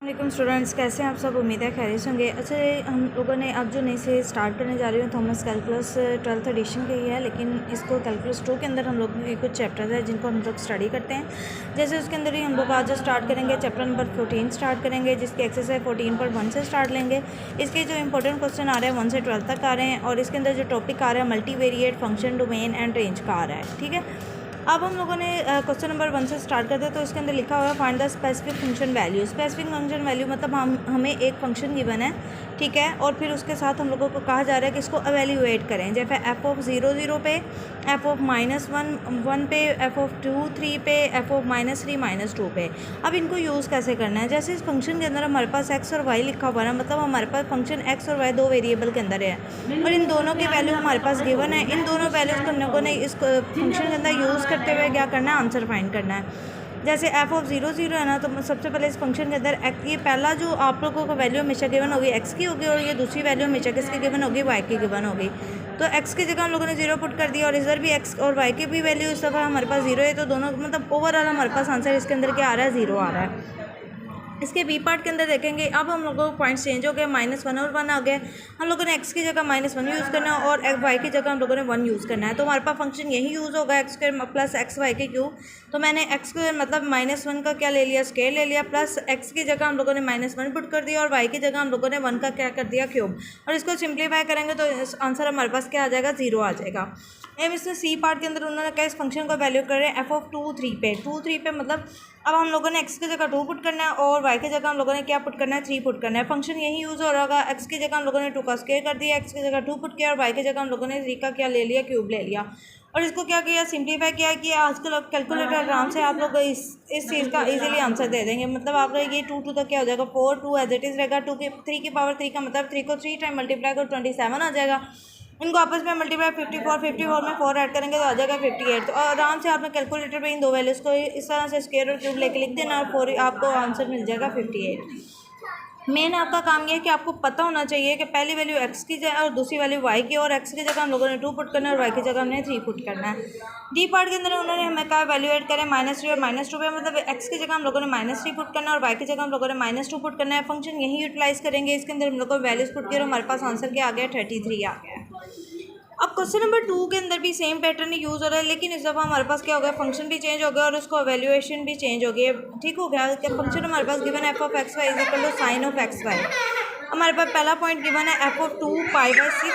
वालेकुम स्टूडेंट्स, कैसे हैं आप सब। उम्मीद है खैरियत होंगे। अच्छा, हम लोगों ने अब जो नई से स्टार्ट करने जा रही हूँ थॉमस कैलकुलस 12th एडिशन की है, लेकिन इसको कैलकुलस 2 के अंदर हम लोग के कुछ चैप्टर्स हैं जिनको हम लोग स्टडी करते हैं। जैसे उसके अंदर ही हम लोग आज स्टार्ट करेंगे चैप्टर नंबर 14 स्टार्ट करेंगे, जिसकी एक्सरसाइज 14.1 से स्टार्ट लेंगे। इसके जो इंपॉर्टेंट क्वेश्चन आ रहे हैं 1 से 12 तक आ रहे हैं, और इसके अंदर जो टॉपिक आ रहा है multivariate function domain and range का आ रहा है। ठीक है, अब हम लोगों ने क्वेश्चन नंबर 1 से स्टार्ट करते हैं। तो इसके अंदर लिखा हुआ है find the specific function value. Specific function value मतलब हमें एक फंक्शन गिवन है, ठीक है, और फिर उसके साथ हम लोगों को कहा जा रहा है कि इसको एवेल्यूएट करें। जैसे एफ ऑफ 0 0 पे, एफ ऑफ -1 1 पे, एफ ऑफ 2 3 पे, एफ ऑफ -3 -2 पे। अब इनको यूज़ कैसे करना है। जैसे इस फंक्शन के अंदर हमारे पास एक्स और वाई लिखा हुआ है, मतलब हमारे पास फंक्शन एक्स और वाई दो वेरिएबल के अंदर है, और इन दोनों की वैल्यू हमारे पास गिवन है। इन दोनों वैल्यूज़ को हम लोगों ने इस फंक्शन के अंदर यूज़ करते हुए क्या करना है, आंसर फाइंड करना है। जैसे एफ ऑफ 0 0 है ना, तो सबसे पहले इस फंक्शन के अंदर ये पहला जो आप लोगों को वैल्यू हमेशा गिवन होगी एक्स की होगी, और ये दूसरी वैल्यू हमेशा किसकी गिवन होगी, वाई की गिवन होगी। तो एक्स की जगह हम लोगों ने 0 पुट कर दिया, और इधर भी एक्स और वाई की भी वैल्यू इस दफ़ा हमारे पास 0 है। तो दोनों मतलब ओवरऑल हमारे पास आंसर इसके अंदर क्या आ रहा है, 0 आ रहा है। इसके बी पार्ट के अंदर देखेंगे, अब हम लोगों को पॉइंट्स चेंज हो गए, -1 और 1 आ गए। हम लोगों ने एक्स की जगह -1 यूज़ करना है, और वाई की जगह हम लोगों ने 1 यूज़ करना है। तो हमारे पास फंक्शन यही यूज़ होगा, x square plus x y के क्यूब। तो मैंने एक्स स्क्वायर मतलब -1 का क्या ले लिया, स्क्वायर ले लिया, प्लस एक्स की जगह हम लोगों ने -1 पुट कर दिया, और वाई की जगह हम लोगों ने 1 का क्या कर दिया, क्यूब। और इसको सिंप्लीफाई करेंगे तो आंसर हमारे पास क्या आ जाएगा, 0 आ जाएगा। एम इसमें सी पार्ट के अंदर उन्होंने क्या इस फंक्शन को वैल्यू कर रहे हैं एफ ऑफ 2 3 पे, 2 3 पे मतलब अब हम लोगों ने एक्स की जगह 2 पुट करना है, और वाई की जगह हम लोगों ने क्या पुट करना है, 3 पुट करना है। फंक्शन यही यूज़ हो रहा होगा, एक्स की जगह हम लोगों ने 2 का स्क्वायर कर दिया, एक्स की जगह 2 पुट किया, और वाई की जगह हम लोगों ने 3 का क्या ले लिया, क्यूब ले लिया। और इसको क्या किया, सिंप्लीफाई किया कि आजकल कैलकुलेटर आराम से आप लोग इस चीज़ का इजीली आंसर दे देंगे। मतलब आपका ये 2 तक क्या हो जाएगा, 4 2 एज इट इज़ रहेगा। 3 की पावर 3 का मतलब 3 को 3 टाइम मल्टीप्लाई करो 27 आ जाएगा। इनको आपस में मल्टीप्लाई 54 में 4 ऐड करेंगे तो आ जाएगा 58। तो आराम से आपने कैलकुलेटर पे इन दो वैल्यूज़ को इस तरह से स्क्वायर और क्यूब लेके लिख देना, और 4 आपको आंसर मिल जाएगा 58। मेन आपका काम ये है कि आपको पता होना चाहिए कि पहली वैल्यू एक्स की जाए और दूसरी वैल्यू वाई की, और एक्स की जगह हम लोगों ने 2 पुट करना है, और वाई की जगह हमने 3 पुट करना है। डी पार्ट के अंदर उन्होंने हमें कहा वैल्यूएट करें -3 और -2 पे, मतलब एक्स की जगह हम लोगों ने -3 पुट करना है, और वाई की जगह हम लोगों ने -2 पुट करना है। फंक्शन यही यूटिलाइज करेंगे, इसके अंदर हम लोग को वैल्यूज पुट किया और हमारे पास आंसर क्या आ गया, 33 आ गया। अब क्वेश्चन नंबर 2 के अंदर भी सेम पैटर्न ही यूज़ हो रहा है, लेकिन इस दफ़ा हमारे पास क्या हो गया, फंक्शन भी चेंज हो गया और उसको वैल्यूएशन भी चेंज हो गई। ठीक हो गया कि फंक्शन हमारे पास गिवन है f of x y is equal to sine of x y. हमारे पास पहला पॉइंट गिवन है एफ ऑफ 2 π/6।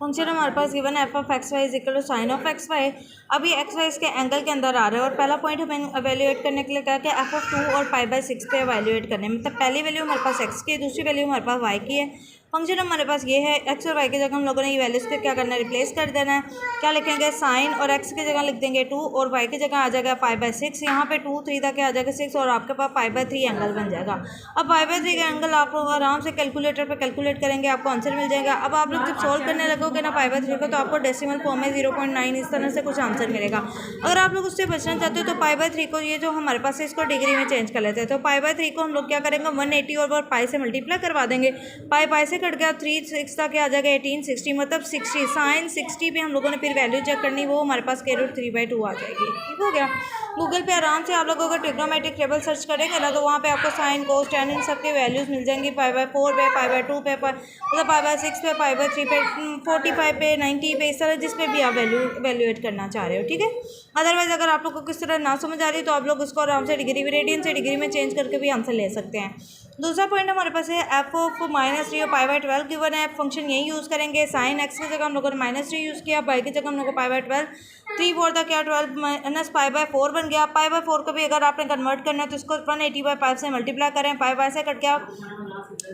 फंक्शन हमारे पास गिवन है f of x y is equal to sine of x y. अभी एक्स वाई इसके एंगल के अंदर आ रहा है, और पहला पॉइंट हमें एवेल्यूएट करने के लिए कहा कि एफ ऑफ 2 और π/6 पे एवेल्यूएट करने, मतलब पहली वैल्यू हमारे पास एक्स की है, दूसरी वैल्यू हमारे पास वाई की है। फंक्शन हमारे पास ये है, एक्स और वाई की जगह हम लोगों ने ये वैल्यूज़ को क्या करना है, रिप्लेस कर देना है। क्या लिखेंगे, साइन, और एक्स की जगह लिख देंगे 2, और वाई की जगह आ जाएगा π/6। यहाँ पे 2 3 तक क्या आ जाएगा 6, और आपके पास π/3 एंगल बन जाएगा। अब π/3 का एंगल आप लोग आराम से कैलकुलेटर पे कैलकुलेट करेंगे, आपको आंसर मिल जाएगा। अब आप लोग जब सॉल्व करने लगोगे ना π/3 को, तो आपको डेसिमल फॉर्म में 0.9 इस तरह से कुछ आंसर मिलेगा। अगर आप लोग उससे बचना चाहते हो तो π/3 को, ये जो हमारे पास है, इसको डिग्री में चेंज कर लेते हैं। तो π/3 को हम लोग क्या करेंगे, 180 और पाई से मल्टीप्लाई करवा देंगे। पाई से कट गया, 3 6 तक आ जाएगा 18 60, मतलब 60 साइन 60 पे हम लोगों ने फिर वैल्यू चेक करनी, वो हमारे पास √3/2 आ जाएगी। ठीक हो गया। गूगल पे आराम से आप लोगों को ट्रिग्नोमेट्रिक टेबल सर्च करेंगे ना, तो वहाँ पे आपको साइन कोस टेन इन सब की वैल्यूज़ मिल जाएंगी। π/4 पे, π/2 पे, मतलब π/6 पे, π/3 पे, 45 पे, 90 पे, इस तरह जिस पे भी आप वैल्यूएट करना चाह रहे हो। ठीक है। अदरवाइज अगर आप लोग को किस तरह ना समझ आ रही है तो आप लोग उसको आराम से डिग्री रेडियन से डिग्री में चेंज करके भी आंसर ले सकते हैं। दूसरा पॉइंट हमारे पास है एफ ऑफ -3 और π/12 गिवन है। फंक्शन यही यूज़ करेंगे, साइन एक्स की जगह हम लोगों ने -3 यूज़ किया, पाई की जगह हम लोग को π/12, 3 4 तक क्या 12 माइनस π/4 बन गया। π/4 को भी अगर आपने कन्वर्ट करना है तो इसको 180/5 से मल्टीप्लाई करें, पाई से कट गया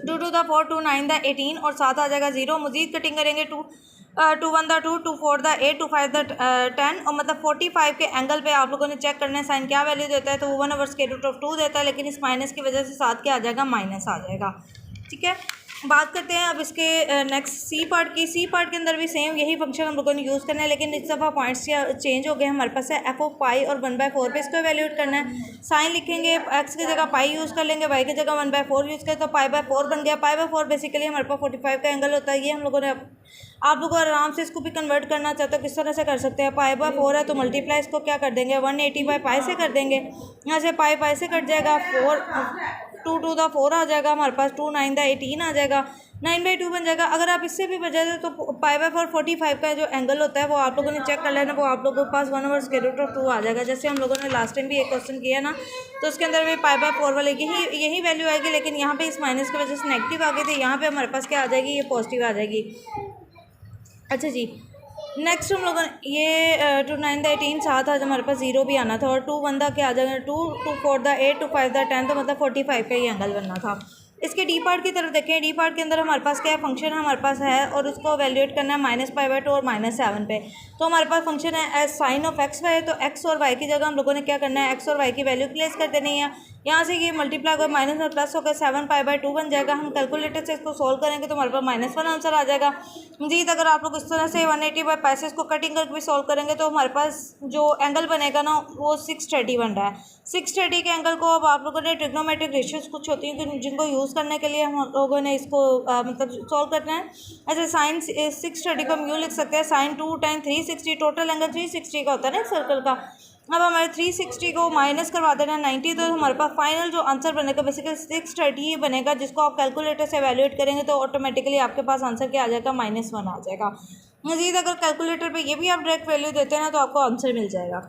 2 2 4 2 9 18, और 7 आ जाएगा 0। मजीद कटिंग करेंगे 2 1 2 2 4 8 2 5 10, और मतलब 45 के एंगल पे आप लोगों ने चेक करना है साइन क्या वैल्यू देता है, तो वो 1/√2 देता है, लेकिन इस माइनस की वजह से साथ क्या आ जाएगा, माइनस आ जाएगा। ठीक है। बात करते हैं अब इसके नेक्स्ट सी पार्ट की। सी पार्ट के अंदर भी सेम यही फंक्शन हम लोगों ने यूज़ करना है, लेकिन इस दफ़ा पॉइंट्स चेंज हो गए। हमारे पास है एफ ऑफ पाई और 1/4 पे इसको एवेल्यूएट करना है। साइन लिखेंगे, एक्स की जगह पाई यूज़ कर लेंगे, वाई की जगह 1/4 यूज़ करें तो पाई/4 बन गया। पाई/4 बेसिकली हमारे पास 45 का एंगल होता है। ये हम लोगों ने आप लोग आराम से इसको भी कन्वर्ट करना चाहते हो किस तरह से कर सकते हैं। पाई/4 है तो मल्टीप्लाई इसको क्या कर देंगे 180/पाई से कर देंगे। यहाँ से पाई से कट जाएगा, 2 टू द 4 आ जाएगा हमारे पास, 2 9 द 18 आ जाएगा, 9/2 बन जाएगा। अगर आप इससे भी बजाते तो पाई/4 45 का जो एंगल होता है वो आप लोगों ने चेक कर लेना, वो आप लोगों के पास 1/√2 आ जाएगा। जैसे हम लोगों ने लास्ट टाइम भी एक क्वेश्चन किया ना, तो उसके अंदर भी पाई/4 वाले यही वैल्यू आएगी, लेकिन यहाँ पे इस माइनस की वजह से नेगेटिव आ गई थी। यहाँ पे हमारे पास क्या आ जाएगी, ये पॉजिटिव आ जाएगी। अच्छा जी, नेक्स्ट हम लोगों ने ये 2 9 द 18 साथ आज हमारे पास 0 भी आना था, और 2 1 दा क्या आ जाएगा 2 2 4 द 8 2 5 द 10, तो मतलब 45 का ये एंगल बनना था। इसके डी पार्ट की तरफ देखें। डी पार्ट के अंदर हमारे पास क्या फंक्शन हमारे पास है, और उसको वैल्यूएट करना है -π/2 और -7 पे। तो हमारे पास फंक्शन है as sine of x y, तो एक्स और वाई की जगह हम लोगों ने क्या करना है, एक्स और वाई की वैल्यू प्लेस कर देनी है। यहाँ से ये मल्टीप्लाई कर माइनस में प्लस होकर 7π/2 बन जाएगा। हम कैलकुलेटर से इसको सोल्व करेंगे तो हमारे पास -1 आंसर आ जाएगा। मजीद अगर आप लोग इस तरह से 180/π से इसको कटिंग करके भी सोल्व करेंगे तो हमारे पास जो एंगल बनेगा ना वो 630 बन रहा है। 630 के एंगल को अब आप लोगों ने ट्रिग्नोमेट्रिक रेशियोज कुछ होती हैं जिनको यूज़ करने के लिए हम लोगों ने इसको मतलब सॉल्व करना है। ऐसे साइन 630 को हम यूँ लिख सकते हैं, साइन 2 टाइम 360, टोटल एंगल 360 का होता है ना एक सर्कल का। अब हमारे 360 को माइनस करवा देना 90, तो हमारे पास फाइनल जो आंसर बनेगा बेसिकली 630 ही बनेगा, जिसको आप कैलकुलेटर से एवेल्यूएट करेंगे तो ऑटोमेटिकली आपके पास आंसर क्या आ जाएगा, -1 आ जाएगा। मजीद अगर कैलकुलेटर पे ये भी आप डायरेक्ट वैल्यू देते हैं ना तो आपको आंसर मिल जाएगा।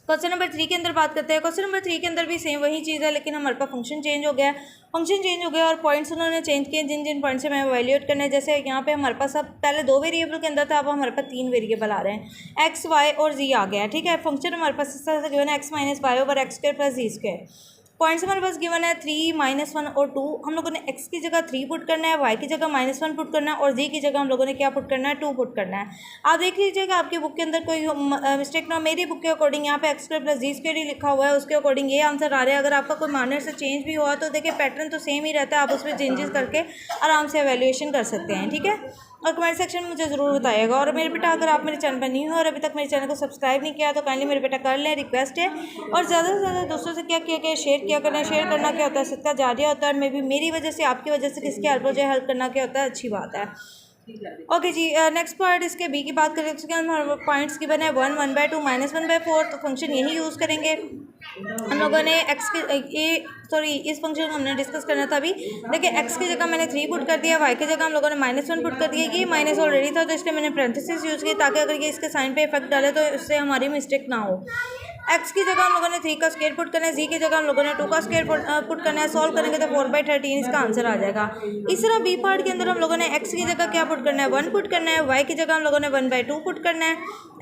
क्वेश्चन नंबर 3 के अंदर बात करते हैं। क्वेश्चन नंबर 3 के अंदर भी सेम वही चीज़ है, लेकिन हमारे पास फंक्शन चेंज हो गया है। फंक्शन चेंज हो गया और पॉइंट्स उन्होंने चेंज किए, जिन जिन पॉइंट से मैं वैल्यूएट करना है। जैसे यहाँ पे हमारे पास अब पहले 2 वेरिएबल के अंदर था, अब हमारे पास 3 वेरिएबल आ रहे हैं, एक्स वाई और जी आ गया है। ठीक है, फंक्शन हमारे पास इस तरह से गिवन है x - y/x² + z²। पॉइंट्स हमारे पास गिवन है 3 -1 और 2। हम लोगों ने x की जगह 3 पुट करना है, y की जगह -1 पुट करना है, और z की जगह हम लोगों ने क्या पुट करना है, 2 पुट करना है। आप देख लीजिएगा आपकी बुक के अंदर कोई मिस्टेक ना। मेरी बुक के अकॉर्डिंग यहाँ पे x² + z² ही लिखा हुआ है, उसके अकॉर्डिंग ये आंसर आ रहा है। अगर आपका कोई माइनर से चेंज भी हुआ तो देखिए पैटर्न तो सेम ही रहता है, आप उसमें चेंजेस करके आराम से एवेल्यूएशन कर सकते हैं। ठीक है, और कमेंट सेक्शन में मुझे ज़रूर बताइएगा। और मेरे बेटा अगर आप मेरे चैनल पर नहीं हो और अभी तक मेरे चैनल को सब्सक्राइब नहीं किया तो काइंडली मेरे बेटा कर लें, रिक्वेस्ट है। और ज़्यादा से ज़्यादा दोस्तों से क्या किया शेयर किया करना। शेयर करना क्या होता है, सदका जारिया होता है, और मे बी मेरी वजह से आपकी वजह से किसकी हेल्प हो जाए, हेल्प करना क्या होता है, अच्छी बात है। ओके जी, नेक्स्ट पार्ट इसके बी की बात करें। उसके अंदर पॉइंट्स की बने 1 1/2 -1/4, तो फंक्शन यही यूज़ करेंगे हम लोगों ने। एक्स के इस फंक्शन को हमने डिस्कस करना था अभी। देखिए एक्स की जगह मैंने 3 पुट कर दिया, वाई की जगह हम लोगों ने -1 पुट कर दिया। ये माइनस ऑलरेडी था तो इसलिए मैंने पैरेंथेसिस यूज़ की, ताकि अगर ये इसके साइन पे इफेक्ट डाले तो इससे हमारी मिस्टेक ना हो। एक्स की जगह हम लोगों ने 3 का स्क्वायर पुट करना है, जी की जगह हम लोगों ने 2 का स्क्वायर पुट करना है। सॉल्व करेंगे तो 4/13 इसका आंसर आ जाएगा। इस तरह बी पार्ट के अंदर हम लोगों ने एक्स की जगह क्या पुट करना है, 1 पुट करना है, वाई की जगह हम लोगों ने 1/2 पुट करना है।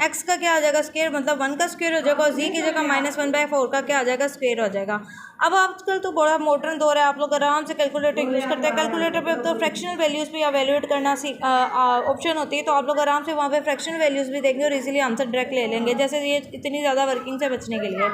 एक्स का क्या आ जाएगा स्क्वायर, मतलब 1 का स्क्वायर हो जाएगा, और जी की जगह -1/4 का क्या आ जाएगा, स्क्वायर हो जाएगा। अब आजकल तो बड़ा मॉडर्न दौर है, आप लोग आराम से कैलकुलेटर यूज़ करते हैं। कैलकुलेटर पे अब तो फ्रैक्शनल वैल्यूज़ भी एवेल्यूएट करना ऑप्शन होती है, तो आप लोग आराम से वहाँ पे फ्रैक्शनल वैल्यूज़ भी देंगे और इजीली आंसर डायरेक्ट ले लेंगे, जैसे ये इतनी ज़्यादा वर्किंग से बचने के लिए।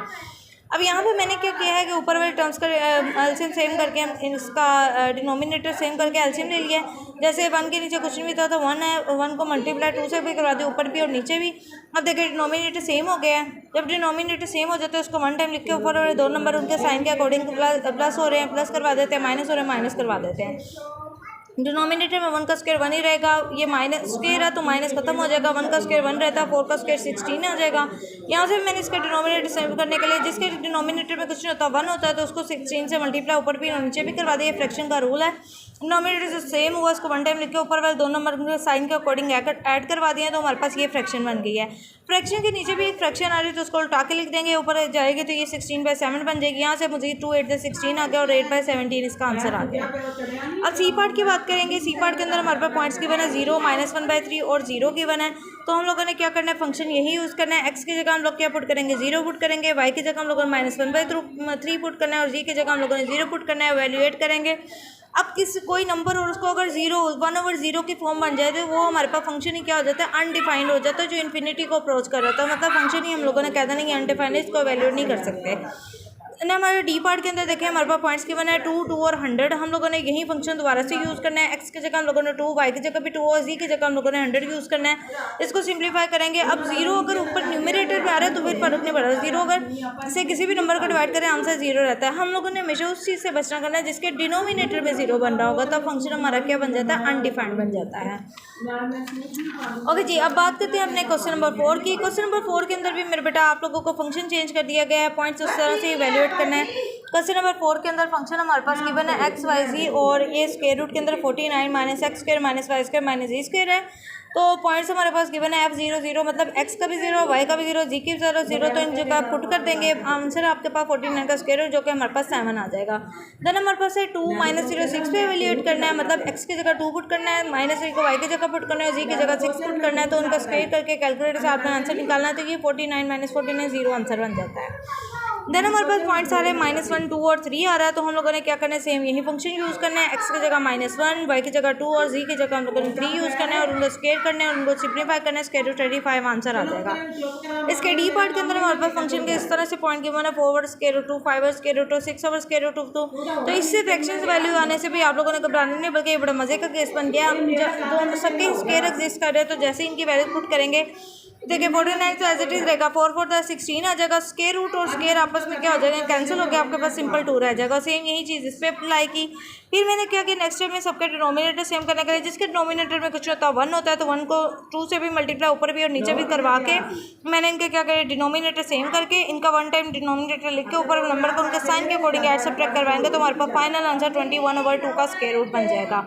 अब यहाँ पे मैंने क्या किया है कि ऊपर वाले टर्म्स का एलसीएम सेम करके हम इसका डिनोमिनेटर सेम करके एलसीएम ले लिया है। जैसे 1 के नीचे कुछ नहीं था तो 1 है, 1 को मल्टीप्लाई 2 से भी करवा दिया, ऊपर भी और नीचे भी। अब देखिए डिनोमिनेटर सेम हो गया है। जब डिनोमिनेटर सेम हो जाता है उसको 1 टाइम लिख के ऊपर वाले 2 नंबर उनके साइन के अकॉर्डिंग प्लस हो रहे हैं, प्लस करवा देते हैं, माइनस हो रहे हैं, माइनस करवा देते हैं। डिनोमिनेटर में 1 का स्क्वायर 1 ही रहेगा, ये माइनस स्क्वायर है तो माइनस खत्म हो जाएगा, 1 का स्क्वायर 1 रहता है, 4 का स्क्वायर 16 आ जाएगा। यहाँ से मैंने इसका डिनोमिनेटर सेम करने के लिए, जिसके डिनोमिनेटर में कुछ नहीं होता 1 होता है तो उसको 16 से मल्टीप्लाई ऊपर भी और नीचे भी करवा दिया, फ्रैक्शन का रूल है। डिनोमिनेटर से सेम हुआ, उसको 1 टाइम लिख के ऊपर वाले 2 नंबर साइन के अकॉर्डिंग ऐड करवा दिए, तो हमारे पास ये फ्रैक्शन बन गई है। फ्रैक्शन के नीचे भी एक फ्रैक्शन आ रही है तो उसको उल्टा के लिख देंगे, ऊपर जाएगी तो ये 16/7 बन जाएगी। यहाँ से मुझे 2 8 16 आ गया और 8/17 इसका आंसर आ गया। अब सी पार्ट की बात करेंगे। सी पार्ट के अंदर हमारे पास पॉइंट्स गिवन है 0 -1/3 और 0 गिवन है, तो हम लोगों ने क्या करना है, फंक्शन यही यूज़ करना है। एक्स की जगह हम लोग क्या पुट करेंगे, 0 पुट करेंगे, वाई की जगह हम लोगों ने -1/3 पुट करना है, और जी की जगह हम लोगों ने 0 पुट करना है, वैल्यूएट करेंगे। अब किस कोई नंबर और उसको अगर 1/0 की फॉर्म बन जाए तो वो हमारे पास फंक्शन ही क्या हो जाता है, अनडिफाइंड हो जाता है, जो इन्फिनिटी को अप्रोच कर रहा था, मतलब फंक्शन ही हम लोगों ने कह देना कि अनडिफाइंड है, इसको वैल्यूएट नहीं कर सकते। ना हमारे डी पार्ट के अंदर देखें हमारे पास पॉइंट्स गिवन है 2, 2 और 100। हम लोगों ने यही फंक्शन दोबारा से यूज़ करना है। एक्स की जगह हम लोगों ने 2, वाई की जगह भी 2 और जी की जगह हम लोगों ने 100 यूज़ करना है। इसको सिंप्लीफाई करेंगे। अब 0 अगर ऊपर न्यूमरेटर पे आ रहा है तो फिर फर्क नहीं पड़ रहा। 0 अगर से किसी भी नंबर को डिवाइड करें आंसर 0 रहता है। हम लोगों ने हमेशा उस चीज़ से बचना करना है जिसके डिनोमिनेटर में 0 बन रहा होगा, तब फंक्शन हमारा क्या बन जाता है, अनडिफाइंड बन जाता है। ओके जी, अब बात करते हैं अपने क्वेश्चन नंबर 4 की। क्वेश्चन नंबर 4 के अंदर भी मेरे बेटा आप लोगों को फंक्शन चेंज कर दिया गया है, पॉइंट्स उस तरह से इवेल्युएट करना है। क्वेश्चन नंबर 4 के अंदर फंक्शन हमारे पास गिवन है एक्स वाई जी, और ये स्क्वायर रूट के अंदर 49 minus x square minus y square minus z square है। तो पॉइंट्स हमारे पास गिवन है f0 0, मतलब x का भी 0, y का भी 0, g की भी 0, तो इन जगह पुट कर देंगे। आंसर आपके पास 49 का स्क्वायर रूट जो कि हमारे पास 7 आ जाएगा। देन हमारे पास है 2 माइनस 0 6 पे एवेल्यूएट करना है, मतलब x की जगह 2 पुट करना है, माइनस 3 को y की जगह पुट करना है, g की जगह 6 पुट करना है। तो उनका स्क्वायर करके कैलकुलेटर से आपका आंसर निकालना है। तो ये 49 माइनस 49 0 आंसर बन जाता है। देन हमारे पास पॉइंट्स आ रहे हैं -1, 2 और 3 आ रहा है। तो हम लोगों ने क्या करना है, सेम यही फंक्शन यूज़ करना है। x की जगह -1, y की जगह 2 और z की जगह हम लोगों ने 3 यूज़ करना है, और उनको स्क्वायर करना है और उनको सिंप्लीफाई करना है। स्क्वायर रूट 35 आंसर आ जाएगा। इसके डी पार्ट के अंदर हमारे पास फंक्शन के इस तरह से पॉइंट गिवन है 4 over square root 2, 5 over square root 2, 6 over square root 2। तो इससे फ्रैक्शंस वैल्यू आने से भी आप लोगों ने घबराना नहीं, बल्कि ये बड़ा मजे का केस बन गया। जब दोनों सबके स्क्वायर एग्जिस्ट कर रहे हैं तो जैसे इनकी वैल्यू पुट करेंगे, देखिए 49 तो एज इट इज रहेगा, 4 4 16 आ जाएगा। स्क्वायर रूट और स्क्वायर आपस में क्या हो जाएगा, कैंसिल हो गया, आपके पास सिंपल 2 रह जाएगा। सेम यही चीज़ इस पर अप्लाई की। फिर मैंने क्या किया, नेक्स्ट स्टेप में सबके डिनोमिनेटर सेम करने के लिए, जिसके डिनोमिनेटर में कुछ होता है 1 होता है, तो 1 को 2 से भी मल्टीप्लाई ऊपर भी और नीचे भी करवा के मैंने इनके क्या किया, डिनोमिनेटर सेम करके इनका 1 टाइम डिनोमिनेटर लिख के ऊपर नंबर को उनके साइन के अकॉर्डिंग ऐड सब्ट्रैक्ट करवाएंगे, तो हमारे पास फाइनल आंसर 21/2 का स्क्वायर रूट बन जाएगा।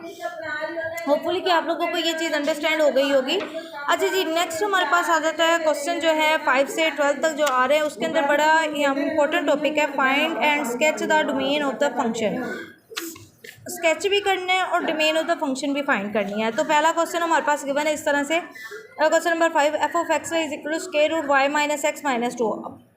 होपफुली कि आप लोगों को ये चीज़ अंडरस्टैंड हो गई होगी। अच्छा जी, नेक्स्ट हमारे पास आ जाता है क्वेश्चन जो है 5 से 12 तक जो आ रहे हैं, उसके अंदर बड़ा इंपॉर्टेंट टॉपिक है, find and sketch the domain of the function. Sketch भी करना है और डोमेन ऑफ द फंक्शन भी फाइंड करनी है। तो पहला क्वेश्चन हमारे पास गिवन है इस तरह से, question number 5, f of x is equal to square root y minus x minus 2।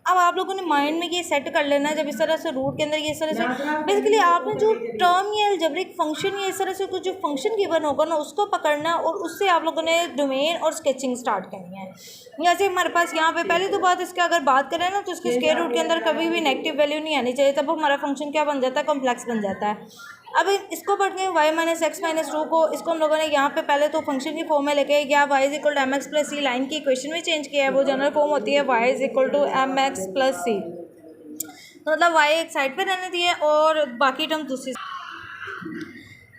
अब आप लोगों ने माइंड में ये सेट कर लेना है, जब इस तरह से रूट के अंदर ये इस तरह से बेसिकली आपने जो टर्म या अलजेब्रिक फंक्शन या इस तरह से कुछ जो फंक्शन गिवन होगा ना, उसको पकड़ना और उससे आप लोगों ने डोमेन और स्केचिंग स्टार्ट करनी है। जैसे हमारे पास यहाँ पे पहले तो बात इसके अगर बात करें ना, तो इसके स्क्वायर रूट के अंदर कभी भी नेगेटिव वैल्यू नहीं आनी चाहिए, तब हमारा फंक्शन क्या बन जाता है, कॉम्प्लेक्स बन जाता है। अब इसको पढ़ते हैं y माइनस एक्स माइनस 2 को, इसको हम लोगों ने यहाँ पे पहले तो फंक्शन की फॉर्म में लेके या y is equal to mx plus c line की इक्वेशन में चेंज किया है। वो जनरल फॉर्म होती है y is equal to mx plus c, तो मतलब y एक साइड पे रहने दिए और बाकी टर्म दूसरी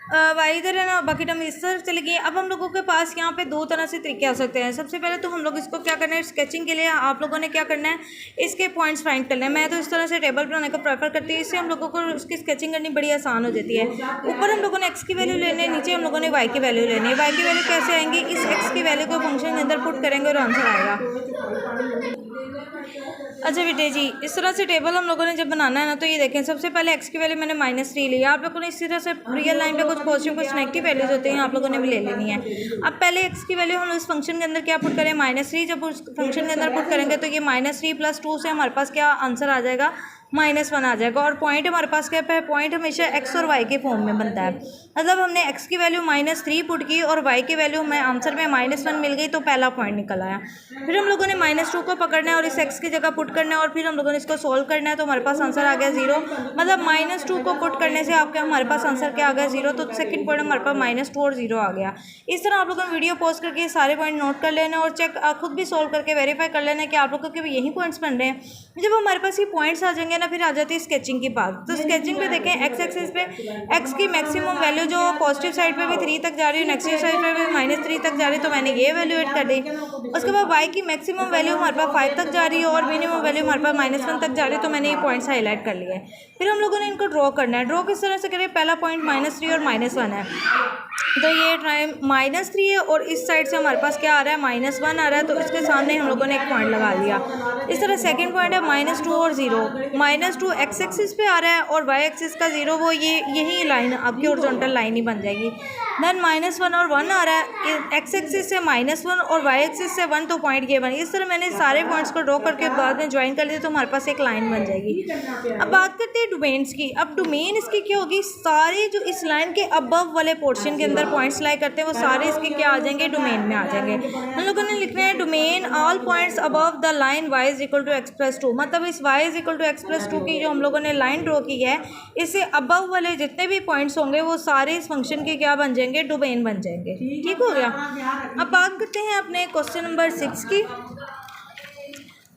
y इधर है ना, बाकी टर्म इस तरफ चली गई। अब हम लोगों के पास यहाँ पे दो तरह से तरीके आ सकते हैं। सबसे पहले तो हम लोग इसको क्या करना है, स्केचिंग के लिए आप लोगों ने क्या करना है, इसके पॉइंट्स फाइंड करना है। मैं तो इस तरह से टेबल बनाने को प्रेफर करती हूँ, इससे हम लोगों को उसकी स्केचिंग करनी बड़ी आसान हो जाती है। ऊपर हम लोगों ने x की वैल्यू लेनी है, नीचे हम लोगों ने y की वैल्यू लेनी है। y की वैल्यू कैसे आएंगी, इस x की वैल्यू को फंक्शन के अंदर पुट करेंगे और आंसर आएगा। अच्छा बेटे जी, इस तरह से टेबल हम लोगों ने जब बनाना है ना, तो ये देखें, सबसे पहले x की वैल्यू मैंने -3 ली। आप लोगों ने इसी तरह से रियल लाइन पे कुछ पॉजिटिव कुछ नेगेटिव वैल्यूज होते हैं, आप लोगों ने भी ले लेनी है। अब पहले x की वैल्यू हम इस फंक्शन के अंदर क्या पुट करें, -3। जब उस फंक्शन के अंदर पुट करेंगे तो ये -3 + 2 से हमारे पास क्या आंसर आ जाएगा, -1 आ जाएगा। और पॉइंट हमारे पास क्या है, पॉइंट हमेशा x और y के फॉर्म में बनता है। मतलब हमने x की वैल्यू -3 पुट की और y की वैल्यू हमें आंसर में -1 मिल गई, तो पहला पॉइंट निकल आया। फिर हम लोगों ने -2 को पकड़ना है और इस x की जगह पुट करना है, और फिर हम लोगों ने इसको सॉल्व करना है, तो हमारे पास आंसर आ गया 0। मतलब -2 को पुट करने से आपके हमारे पास आंसर क्या आ गया, 0। तो सेकंड पॉइंट हमारे पास -2 और 0 आ गया। इस तरह आप लोगों ने वीडियो पॉज करके सारे पॉइंट नोट कर लेना और चेक खुद भी सॉल्व करके वेरीफाई कर लेना कि आप लोगों के भी यही पॉइंट्स बन रहे हैं। जब हमारे पास ये पॉइंट्स आ जाएंगे ना, फिर आ जाती है स्केचिंग की बात। तो स्केचिंग पे देखें, एक्स एक्सिस पे एक्स की मैक्सिमम वैल्यू जो पॉजिटिव साइड पे भी 3 तक जा रही है, नेगेटिव साइड पे भी -3 तक जा रही है, तो मैंने ये वैल्यू ऐड कर दी। उसके बाद वाई की मैक्सिमम वैल्यू हमारे पास 5 तक जा रही है और मिनिमम वैल्यू हमारे पास -1 तक जा रही है, तो मैंने ये पॉइंट्स हाईलाइट कर लिए। फिर हम लोगों ने इनको ड्रॉ करना है। ड्रॉ किस तरह से करें, पहला पॉइंट -3 और -1 है, तो ये टाइम -3 है और इस साइड से हमारे पास क्या आ रहा है, -1 आ रहा है, तो इसके सामने हम लोगों ने एक पॉइंट लगा लिया। इस तरह सेकंड पॉइंट है -2 और 0। -2 एक्स एक्सिस पे आ रहा है और वाई एक्सिस का 0, वो यही लाइन आपकी हॉरिजॉन्टल लाइन ही बन जाएगी। देन -1 और 1 आ रहा है, एक्स एक्सिस से -1 और वाई एक्सिस से 1, तो पॉइंट ये बन। इस तरह मैंने सारे पॉइंट्स को ड्रॉ करके बाद में ज्वाइन कर लिया तो हमारे पास एक लाइन बन जाएगी। अब बात करते हैं डोमेन्स की। अब डोमेन इसकी क्या होगी, सारे जो इस लाइन के अबव वाले पोर्शन के अंदर पॉइंट्स लाई करते हैं वो सारे इसके क्या आ जाएंगे, डोमेन में आ जाएंगे। हम लोगों ने लिखना है domain all points above the line y is equal to x plus 2, मतलब इस y is equal to x plus 2 की जो हम लोगों ने लाइन ड्रॉ की है, इससे अबव वाले जितने भी पॉइंट्स होंगे वो सारे इस फंक्शन के क्या बन जाएंगे, डोमेन बन जाएंगे। ठीक हो गया। अब बात करते हैं अपने क्वेश्चन नंबर 6 की।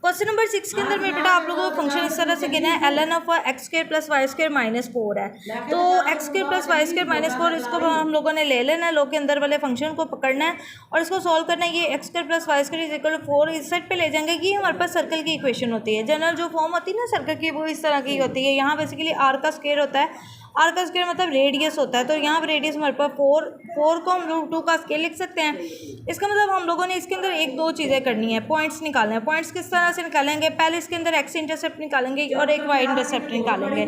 क्वेश्चन नंबर 6 के अंदर में बेटा आप लोगों को फंक्शन इस तरह से गिना है, ln of x square plus y square minus 4 है। तो x square plus y square minus 4 इसको हम लोगों ने ले लेना है, लॉग के अंदर वाले फंक्शन को पकड़ना है और इसको सॉल्व करना है। ये x square plus y square is equal to 4 इस साइड पे ले जाएंगे। ये हमारे पास सर्कल की इक्वेशन होती है, जनरल जो फॉर्म होती है ना सर्कल की वो इस तरह की होती है। यहाँ बेसिकली आर का स्क्वायर होता है, आर का स्क्वायर मतलब रेडियस होता है, तो यहाँ पर रेडियस हमारे पास 4 को हम √2 का स्केल लिख सकते हैं। इसका मतलब हम लोगों ने इसके अंदर एक दो चीज़ें करनी है, पॉइंट्स निकालने हैं। पॉइंट्स किस तरह से निकालेंगे, पहले इसके अंदर एक्स इंटरसेप्ट निकालेंगे और एक वाई इंटरसेप्ट निकालेंगे।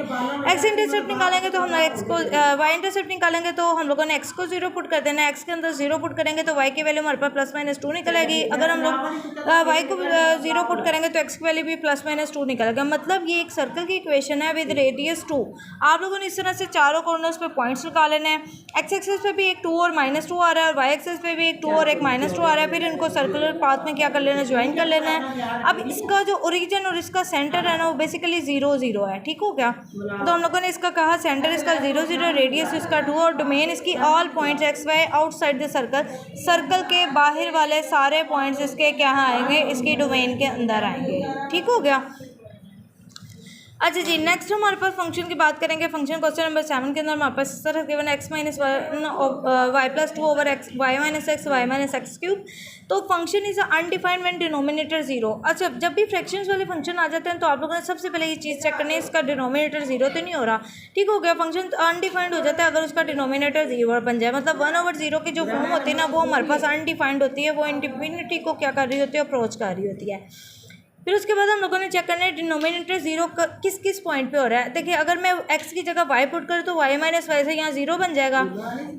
एक्स इंटरसेप्ट निकालेंगे तो हम एक्स को, वाई इंटरसेप्ट निकालेंगे तो हम लोगों ने एक्स को 0 पुट कर देना है, एक्स के अंदर 0 पुट करेंगे तो वाई की वैल्यू हमारे पास ±2 निकलेगी। अगर हम लोग वाई को 0 पुट करेंगे तो एक्स की वैल्यू भी ±2 निकलेगा। मतलब ये एक सर्कल की इक्वेशन है विद रेडियस 2। आप लोगों ने इस तरह से चारों कॉर्नर्स पे पॉइंट्स निकाल लेने हैं। एक्स एक्सिस पे भी एक 2 और -2 आ रहा है और वाई एक्सिस पे भी एक 2 और एक -2 आ रहा है। फिर इनको सर्कुलर पाथ में क्या कर लेना है, ज्वाइन कर लेना है। अब इसका जो ओरिजिन और इसका सेंटर है ना वो बेसिकली 0 0 है। ठीक हो गया। तो हम लोगों ने इसका कहा सेंटर इसका 0 0, रेडियस इसका 2 और डोमेन इसकी all points x y outside the circle, circle के बाहर वाले सारे पॉइंट्स इसके क्या आएंगे, इसकी डोमेन के अंदर आएंगे। ठीक हो गया। अच्छा जी, नेक्स्ट हमारे पास फंक्शन की बात करेंगे। फंक्शन क्वेश्चन नंबर 7 के अंदर हमारे पास इस तरह given x minus y plus 2 over x y minus x cube. तो function is undefined when denominator 0। अच्छा, जब भी फ्रैक्शंस वाले फंक्शन आ जाते हैं तो आप लोगों ने सबसे पहले ये चीज़ चेक करनी है इसका डिनोमिनेटर 0 तो नहीं हो रहा। ठीक हो गया। फंक्शन अनडिफाइंड हो जाता है अगर उसका डिनोमिनेटर 0 बन जाए, मतलब 1/0 की जो फॉर्म होती है ना वो हमारे पास अनडिफाइंड होती है, वो इंडिफिनिटी को क्या कर रही होती है, अप्रोच कर रही होती है। फिर उसके बाद हम लोगों ने चेक करना है डिनोमिनेटर 0 किस किस पॉइंट पे हो रहा है। देखिए अगर मैं x की जगह y पुट करूँ तो y माइनस वाई से यहाँ 0 बन जाएगा,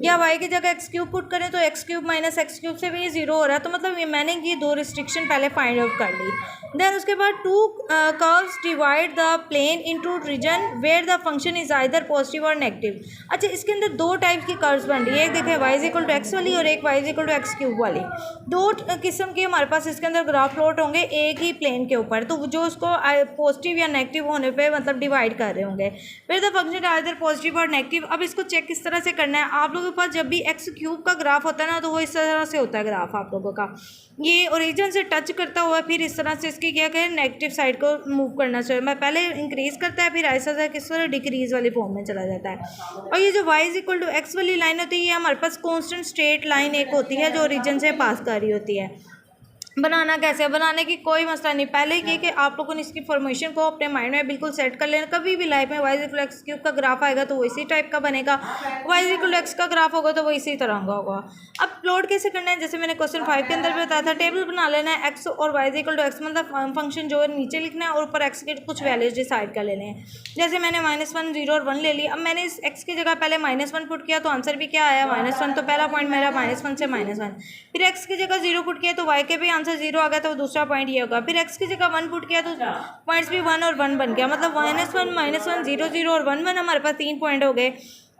या y की जगह x क्यूब पुट करें तो x cube minus x cube से भी 0 हो रहा है। तो मतलब ये मैंने ये दो रिस्ट्रिक्शन पहले फाइंड आउट कर ली। देन उसके बाद 2 curves divide the plane into region where the function is either positive और नेगेटिव। अच्छा, इसके अंदर दो टाइप की कर्व्स बन रही है, एक देखें y is equal to x वाली और एक y is equal to x cube वाली। दो किस्म के हमारे पास इसके अंदर ग्राफ प्लॉट होंगे एक ही प्लेन के ऊपर, तो जो उसको पॉजिटिव या नेगेटिव होने पे मतलब डिवाइड कर रहे होंगे। फिर द फंक्शन आइदर पॉजिटिव और नेगेटिव। अब इसको चेक किस तरह से करना है, आप लोगों के पास जब भी एक्स क्यूब का ग्राफ होता है ना तो वो इस तरह से होता है ग्राफ आप लोगों का, ये ओरिजिन से टच करता हुआ फिर इस तरह से इसकी क्या करें, नेगेटिव साइड को मूव करना चाहिए। मैं पहले इंक्रीज़ करता है फिर ऐसा सा किस तरह डिक्रीज़ वाली फॉर्म में चला जाता है। और ये जो y is equal to x वाली लाइन होती है ये हमारे पास कॉन्स्टेंट स्ट्रेट लाइन एक होती है जो ओरिजिन से पास कर रही होती है। बनाना कैसे, बनाने की कोई मसला नहीं, पहले ये कि आप लोगों ने इसकी फॉर्मेशन को अपने माइंड में बिल्कुल सेट कर लेना। कभी भी लाइफ में y is equal to x cube का ग्राफ आएगा तो वो इसी टाइप का बनेगा, y is equal to x का ग्राफ होगा तो वो इसी तरह का होगा। अब प्लॉट कैसे करना है, जैसे मैंने क्वेश्चन 5 के अंदर भी बताया था, टेबल बना लेना है x और y is equal to x, मतलब फंक्शन जो है नीचे लिखना है और ऊपर x के कुछ वैल्यूज डिसाइड कर लेने हैं। जैसे मैंने -1 0 और 1 ले ली। अब मैंने इस x की जगह पहले -1 पुट किया तो आंसर भी क्या आया, -1। तो पहला पॉइंट मेरा -1 से -1। फिर x की जगह 0 पुट किया तो y के भी आंसर 0 आ गया, तो दूसरा पॉइंट ये होगा। फिर x की जगह 1 पुट किया तो पॉइंट्स भी 1 और 1 बन गया, मतलब -1 0 0 और 1 1 हमारे पास 3 पॉइंट हो गए।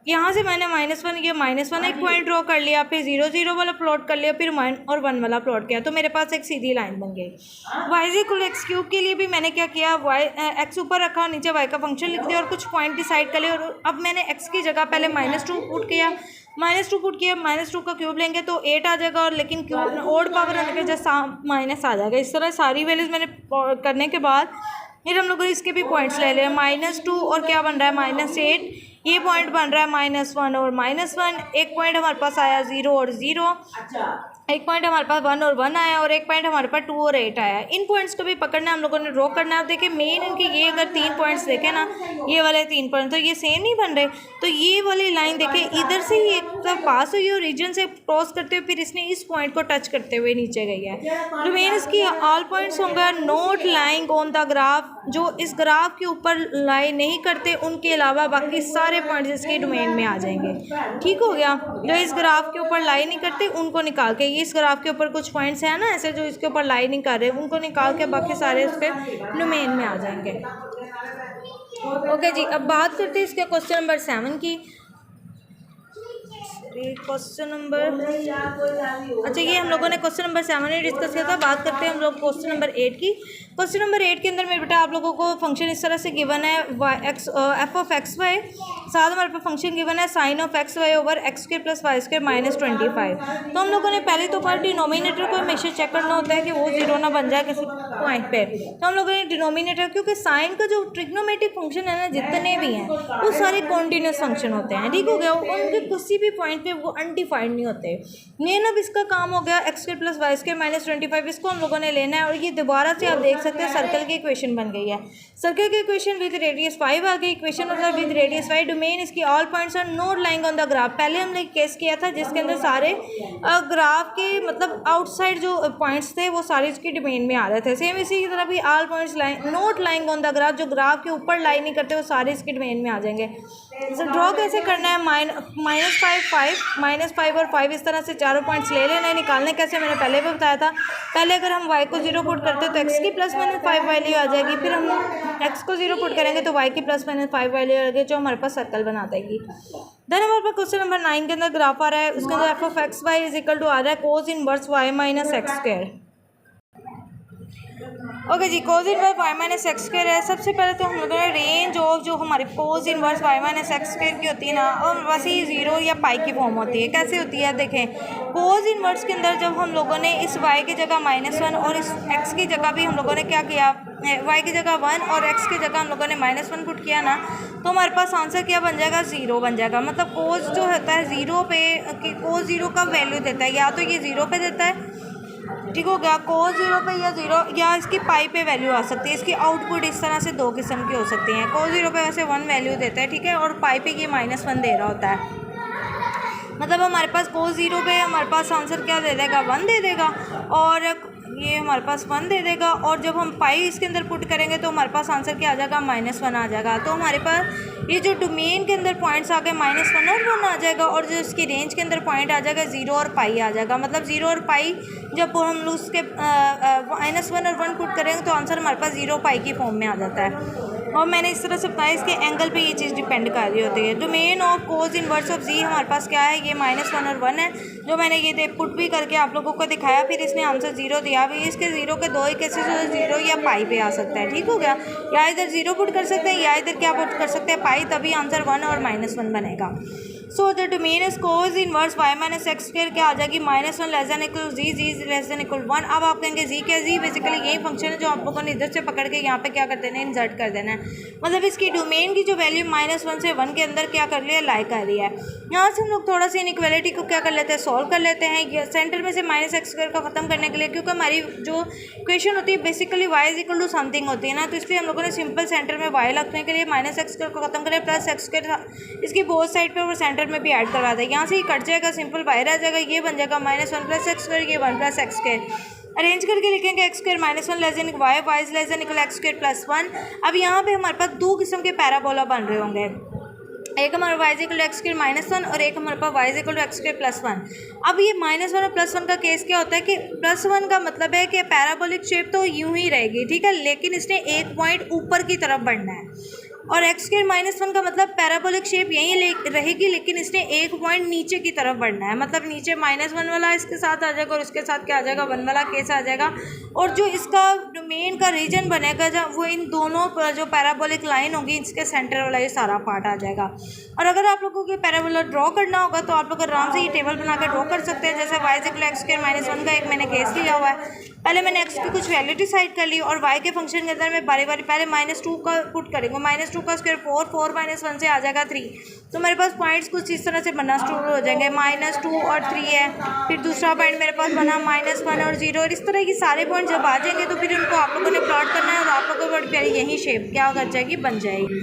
यहाँ से मैंने -1 ये -1 एक पॉइंट ड्रॉ कर लिया, फिर 0 0 वाला प्लॉट कर लिया, फिर 1 और 1 वाला प्लॉट किया, तो मेरे पास एक सीधी लाइन बन गई। y is equal to x cube के लिए भी मैंने क्या किया, x ऊपर रखा, नीचे y का फंक्शन लिख दिया और कुछ पॉइंट डिसाइड कर लिया। और अब मैंने x की जगह पहले -2 पुट किया, -2 पुट किया, -2 का क्यूब लेंगे तो 8 आ जाएगा, और लेकिन क्यूब ओड पावर होने के जैसा माइनस आ जाएगा। इस तरह सारी वैल्यूज मैंने करने के बाद फिर हम लोग इसके भी पॉइंट्स ले लें, -2 और क्या बन रहा है -8, ये पॉइंट बन रहा है -1 और -1, एक पॉइंट हमारे पास आया 0 और 0। एक पॉइंट हमारे पास 1 और 1 आया और एक पॉइंट हमारे पास 2 और 8 आया। इन पॉइंट्स को भी पकड़ना हम लोगों ने ड्रॉ करना है। अब देखिए मेन इनके ये अगर 3 पॉइंट्स देखें ना, ये वाले 3 पॉइंट तो ये सेम नहीं बन रहे, तो ये वाली लाइन देखिए इधर से ही एक तरफ पास हुई और रीजन से क्रॉस करते हुए फिर इसने इस पॉइंट को टच करते हुए नीचे गई है। रिमेन इसकी ऑल पॉइंट्स होंगे not lying on the graph, जो इस ग्राफ के ऊपर लाई नहीं करते उनके अलावा बाकी सारे पॉइंट्स इसके डोमेन में आ जाएंगे। ठीक हो गया, जो इस ग्राफ के ऊपर लाई नहीं करते उनको निकाल के, इस ग्राफ के ऊपर कुछ पॉइंट्स हैं ना ऐसे जो इसके ऊपर लाई नहीं कर रहे, उनको निकाल के बाकी सारे उसके डोमेन में आ जाएंगे। ओके जी, अब बात करते हैं इसके क्वेश्चन नंबर 7 की। क्वेश्चन नंबर अच्छा ये हम लोगों ने क्वेश्चन नंबर 7 में डिस्कस किया था। बात करते हैं हम लोग क्वेश्चन नंबर 8 की। क्वेश्चन नंबर 8 के अंदर मेरे बेटा आप लोगों को फंक्शन इस तरह से गिवन है एफ ऑफ एक्स वाई, साथ हमारे पास फंक्शन गिवन है sine of x y over x square plus y square minus 25। तो हम लोगों ने पहले तो पर डिनोमिनेटर को हमेशा चेक करना होता है कि वो जीरो ना बन जाए किसी पॉइंट पे। तो हम लोगों ने डिनोमिनेटर, क्योंकि साइन का जो ट्रिग्नोमेट्रिक फंक्शन है ना जितने भी हैं वो सारे कॉन्टिन्यूस फंक्शन होते हैं। ठीक हो गया, उनके किसी भी पॉइंट पे वो अनडिफाइंड नहीं होते। मेन अब इसका काम हो गया x square plus y square minus 25, इसको हम लोगों ने लेना है। और ये दोबारा से आप देख सकते हैं सर्कल की इक्वेशन बन गई है। सर्कल की इक्वेशन विद रेडियस 5 आ गई। इक्वेशन मतलब विद रेडियस 5 डोमेन इसकी all points are not lying on the graph. पहले हमने केस किया था जिसके अंदर सारे ग्राफ के मतलब आउटसाइड जो पॉइंट्स थे वो सारे इसकी डोमेन में आ रहे थे। सेम इसी की तरह भी all points not lying on the graph, जो ग्राफ के ऊपर लाइन नहीं करते वो सारे इसके डोमेन में आ जाएंगे। ड्रॉ कैसे करना है, -5 और 5 इस तरह से चारों पॉइंट्स ले लेना है। निकालने कैसे मैंने पहले भी बताया था। पहले अगर हम y को 0 पुट करते हैं तो x की प्लस माइनस 5 वैल्यू आ जाएगी, फिर हम x को 0 पुट करेंगे तो y की प्लस माइनस 5 वैल्यू आ जाएगी, जो हमारे पास सर्कल बना देगी। देन हमारे पास क्वेश्चन नंबर 9 के अंदर ग्राफ आ रहा है, उसके अंदर f of x y is equal to आ रहा है cos inverse y minus x square. Okay जी, cos inverse y minus x square है। सबसे पहले तो हम लोगों ने रेंज ऑफ जो हमारी कोस inverse y minus x square की होती है ना, और वैसे ही 0 या पाई की फॉर्म होती है। कैसे होती है देखें, कोस इनवर्स के अंदर जब हम लोगों ने इस y की जगह -1 और इस x की जगह भी हम लोगों ने क्या किया, y की जगह 1 और x की जगह हम लोगों ने -1 पुट किया ना, तो हमारे पास आंसर क्या बन जाएगा, 0 बन जाएगा। मतलब कोस जो होता है 0 पे, कोस 0 का वैल्यू देता है, या तो ये 0 पे देता है, ठीक हो गया, कोस 0 पे या 0 या इसकी पाई पे वैल्यू आ सकती है। इसकी आउटपुट इस तरह से दो किस्म की हो सकती हैं। कोस 0 पे वैसे 1 वैल्यू देता है, ठीक है, और पाई पे ये -1 दे रहा होता है। मतलब हमारे पास कोस 0 पे हमारे पास आंसर क्या दे देगा, 1 दे देगा, और ये हमारे पास 1 दे देगा। और जब हम पाई इसके अंदर पुट करेंगे तो हमारे पास आंसर क्या आ जाएगा, -1 आ जाएगा। तो हमारे पास ये जो डोमेन के अंदर पॉइंट्स आ गए -1 और 1 आ जाएगा, और जो इसकी रेंज के अंदर पॉइंट आ जाएगा 0 और पाई आ जाएगा। मतलब 0 और पाई जब हम लोग उसके -1 और 1 पुट करेंगे तो आंसर हमारे पास 0 पाई की फॉर्म में आ जाता है। और मैंने इस तरह से बताया इसके एंगल पे ये चीज़ डिपेंड कर रही होती है। Domain of cos inverse of z हमारे पास क्या है, ये -1 और 1 है, जो मैंने ये पुट भी करके आप लोगों को दिखाया। फिर इसने आंसर 0 दिया भी, इसके 0 के दो ही केसेस हो, 0 या पाई पे आ सकता है। ठीक हो गया, या इधर 0 पुट कर सकते हैं या इधर क्या पुट कर सकते हैं, पाई, तभी आंसर 1 और -1 बनेगा। So the domain is cos inverse y minus x square क्या आ जाएगी, -1 लेस देन इक्वल जी, जी लेस देन इक्वल 1। अब आप कहेंगे जी क्या, जी बेसिकली यही फंक्शन है जो आप लोगों ने इधर से पकड़ के यहाँ पे क्या कर देना है, इंसर्ट कर देना है। मतलब इसकी डोमेन की जो वैल्यू -1 से 1 के अंदर क्या कर लिया, लाई कर रही है। यहाँ से हम लोग थोड़ा सा इनइक्वालिटी को क्या कर लेते हैं, सॉल्व कर लेते हैं सेंटर में से -x स्क्वायर को खत्म करने के लिए, क्योंकि हमारी जो इक्वेशन होती है basically y is equal to something होती है ना, तो इसलिए हम लोगों ने सिंपल सेंटर में y रखने के लिए -x स्क्वायर को खत्म करें प्लस x स्क्वायर इसकी बोथ साइड पे और सेंटर में भी ऐड करवा दें। यहाँ से ही कट जाएगा, सिंपल बाहर आ जाएगा, ये बन जाएगा -1 प्लस एक्स स्क्वायर, ये 1 प्लस एक्स स्क्वायर। अरेंज करके लिखेंगे x square -1 less than y, y is less than equal x square plus 1। अब यहाँ पे हमारे पास दो किस्म के पैराबोला बन रहे होंगे, एक हमारा y equal to x square -1 और एक हमारे पास y equal to x square plus 1। अब ये -1 और +1 का केस क्या होता है कि +1 का मतलब है कि पैराबोलिक शेप तो यूं ही रहेगी, ठीक है, लेकिन इसने एक पॉइंट ऊपर की तरफ बढ़ना है। और एक्स स्क्वायर -1 का मतलब पैराबोलिक शेप यहीं रहेगी, लेकिन इसने एक पॉइंट नीचे की तरफ बढ़ना है। मतलब नीचे -1 वाला इसके साथ आ जाएगा और इसके साथ क्या आ जाएगा, 1 वाला केस आ जाएगा। और जो इसका डोमेन का रीजन बनेगा जब वो इन दोनों जो पैराबोलिक लाइन होगी इसके सेंटर वाला ये सारा पार्ट आ जाएगा। और अगर आप लोगों को पैराबोला ड्रॉ करना होगा तो आप लोग आराम से ये टेबल बना कर ड्रॉ कर सकते हैं। जैसे वाई इक्वल एक्स स्क्वायर -1 का एक मैंने केस लिया हुआ है, पहले मैंने एक्स की कुछ वैल्यू डिसाइड कर ली और वाई के फंक्शन के अंदर मैं बारी बारी पहले -2 का पुट करेंगे, -2 का स्क्वायर 4, 4 -1 से आ जाएगा 3, तो मेरे पास पॉइंट्स कुछ इस तरह से बनना शुरू हो जाएंगे, -2 और 3 है, फिर दूसरा पॉइंट मेरे पास बना -1 और 0, और इस तरह की सारे पॉइंट जब आ जाएंगे तो फिर उनको आप लोगों ने प्लॉट करना है और आप लोगों को बड़ी प्यारी यही शेप क्या कर जाएगी, बन जाएगी।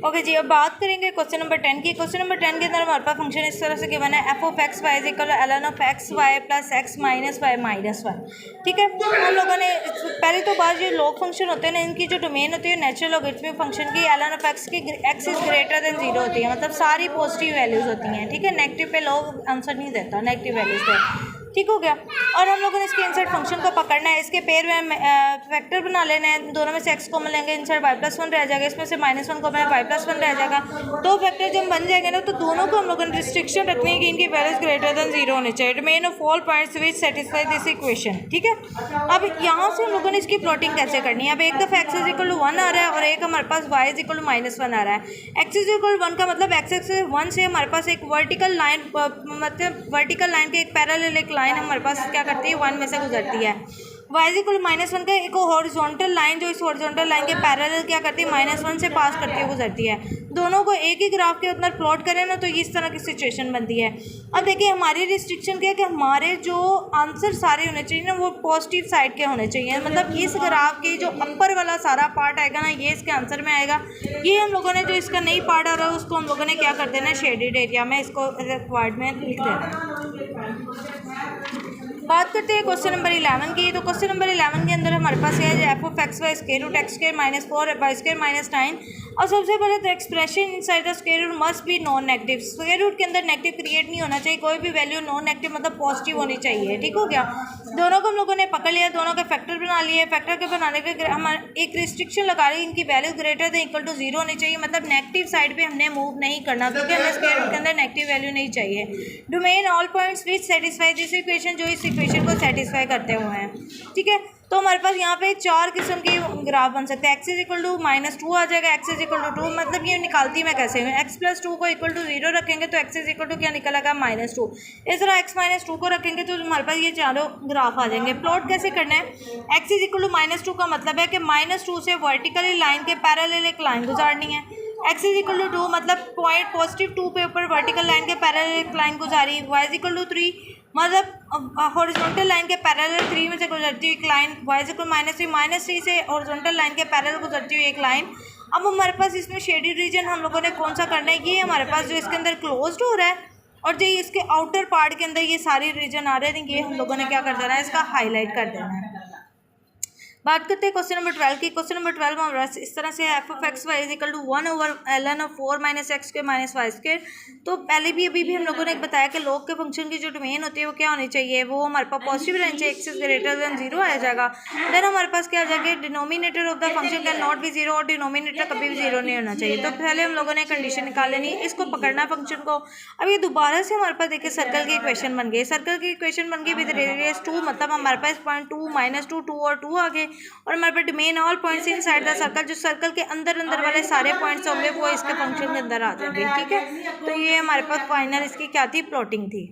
ओके जी, अब बात करेंगे क्वेश्चन नंबर 10 की। क्वेश्चन नंबर 10 के अंदर हमारे पास फंक्शन इस तरह से गिवन है, f(x, y) = ln of x, y + x - y - 1। ठीक है, हम लोगों ने पहले तो बात जो लॉग फंक्शन होते हैं ना, इनकी जो डोमेन होती है नेचुरल लॉगरिथमिक फंक्शन की ln of x की x इज ग्रेटर देन 0 होती है, मतलब सारी पॉजिटिव वैल्यूज़ होती हैं। ठीक है, नेगेटिव पे लॉग आंसर नहीं देता, नेगेटिव वैल्यूज़ पे। ठीक हो गया, और हम लोगों ने इसके इंसर्ट फंक्शन को पकड़ना है, इसके पेयर में फैक्टर बना लेना है, दोनों में से x कॉमन लेंगे, इंसर्ट y+1 रह जाएगा, इसमें से -1 कॉमन है, y+1 रह जाएगा। दो फैक्टर जब बन जाएंगे ना तो दोनों को हम लोगों ने रिस्ट्रिक्शन रखनी है कि इनकी वैल्यूज ग्रेटर देन 0 होने चाहिए, domain of all points which satisfy this equation. ठीक है, अब यहाँ से हम लोगों ने इसकी प्लॉटिंग कैसे करनी है। अब एक दफ़ा x = 1 आ रहा है और एक हमारे पास y = -1 आ रहा है। x = 1 का मतलब x एक्सिस 1 से हमारे पास एक वर्टिकल लाइन, मतलब वर्टिकल लाइन के एक पैरेलल एक लाइन हमारे पास क्या करती है, 1 में से गुजरती है। y = -1 का एक हॉरिजॉन्टल लाइन जो इस हॉरिजॉन्टल लाइन के पैरेलल क्या करती है, -1 से पास करती हुई गुजरती है। दोनों को एक ही ग्राफ के अंदर प्लॉट करें ना तो इस तरह की सिचुएशन बनती है। अब देखिए हमारी रिस्ट्रिक्शन क्या है कि हमारे जो आंसर सारे होने चाहिए ना वो पॉजिटिव साइड के होने चाहिए, मतलब इस ग्राफ के जो अपर वाला सारा पार्ट आएगा ना ये इसके आंसर में आएगा। ये हम लोगों ने जो इसका नहीं पार्ट आ रहा है उसको हम लोगों ने क्या कर देना है, शेडेड एरिया में इसको रिक्वायर्ड में लिख देना। बात करते हैं क्वेश्चन नंबर 11 की। तो क्वेश्चन नंबर 11 के अंदर हमारे पास है f(x, y) √(x²-4 y²-9), और सबसे पहले तो expression inside the square root must be non negative. Square root के अंदर नेगेटिव क्रिएट नहीं होना चाहिए, कोई भी वैल्यू नॉन नेगेटिव मतलब पॉजिटिव होनी चाहिए। ठीक हो गया, दोनों को हम लोगों ने पकड़ लिया, दोनों के फैक्टर बना लिए। फैक्टर के बनाने के हम एक रिस्ट्रिक्शन लगा रही, इनकी value greater than equal to 0 होनी चाहिए, मतलब नेगेटिव साइड पे हमने मूव नहीं करना क्योंकि हमें स्क्वायर रूट के अंदर नेगेटिव वैल्यू नहीं चाहिए। Domain all points which satisfy this equation, जो इस इक्वेशन को सेटिस्फाई करते हुए हैं। ठीक है, तो हमारे पास यहाँ पे 4 किस्म की ग्राफ बन सकते हैं। x = -2 आ जाएगा, x = 2, मतलब ये निकालती मैं कैसे हूँ, x + 2 को = 0 रखेंगे तो x = क्या निकल आएगा, -2। इस तरह x - 2 को रखेंगे तो हमारे पास ये चारों ग्राफ आ जाएंगे। प्लॉट कैसे करना है, x = -2 का मतलब है कि -2 से वर्टिकली लाइन के पैरेलल एक लाइन गुजारनी है। x = 2 मतलब पॉइंट पॉजिटिव 2 पे ऊपर वर्टिकल लाइन के पैरेलल एक लाइन गुजारी। y = 3 मतलब हॉरिजॉन्टल लाइन के पैरेलल 3 में से गुजरती हुई एक लाइन। y = -3 से हॉरिजॉन्टल लाइन के पैरेलल गुजरती हुई एक लाइन। अब हमारे पास इसमें शेडेड रीजन हम लोगों ने कौन सा करना है, ये हमारे पास जो इसके अंदर क्लोज्ड हो रहा है और जो इसके आउटर पार्ट के अंदर ये सारे रीजन आ रहे हैं, ये हम लोगों ने क्या कर देना है, इसका हाईलाइट कर देना है। बात करते हैं क्वेश्चन नंबर 12 की। क्वेश्चन नंबर 12 में हमारा इस तरह से f(x, y) = 1/ln of 4 - x² - y²। तो पहले भी अभी भी हम लोगों ने बताया कि लॉग के फंक्शन की जो डोमेन होती है वो क्या होनी चाहिए, वो हमारे पास पॉजिटिव रहनी चाहिए, x इज ग्रेटर देन 0 आ जाएगा। देन हमारे पास क्या आ जाएगा, denominator of the function can not be 0, और डिनोमिनेटर कभी भी 0 नहीं होना चाहिए। तो पहले हम लोगों ने कंडीशन निकाल लेनी, इसको पकड़ना फंक्शन को। अब ये दोबारा से हमारे पास देखिए सर्कल की इक्वेशन बन गई, सर्कल की इक्वेशन बन गई विद रेडियस 2, मतलब हमारे पास पॉइंट 2 -2 2 और 2 आ गए, और हमारे पास domain all points inside the circle, जो सर्कल के अंदर वाले सारे पॉइंट्स होंगे वो इसके फंक्शन के अंदर आ जाएंगे। ठीक है, तो ये हमारे पास फाइनल इसकी क्या थी, प्लॉटिंग थी।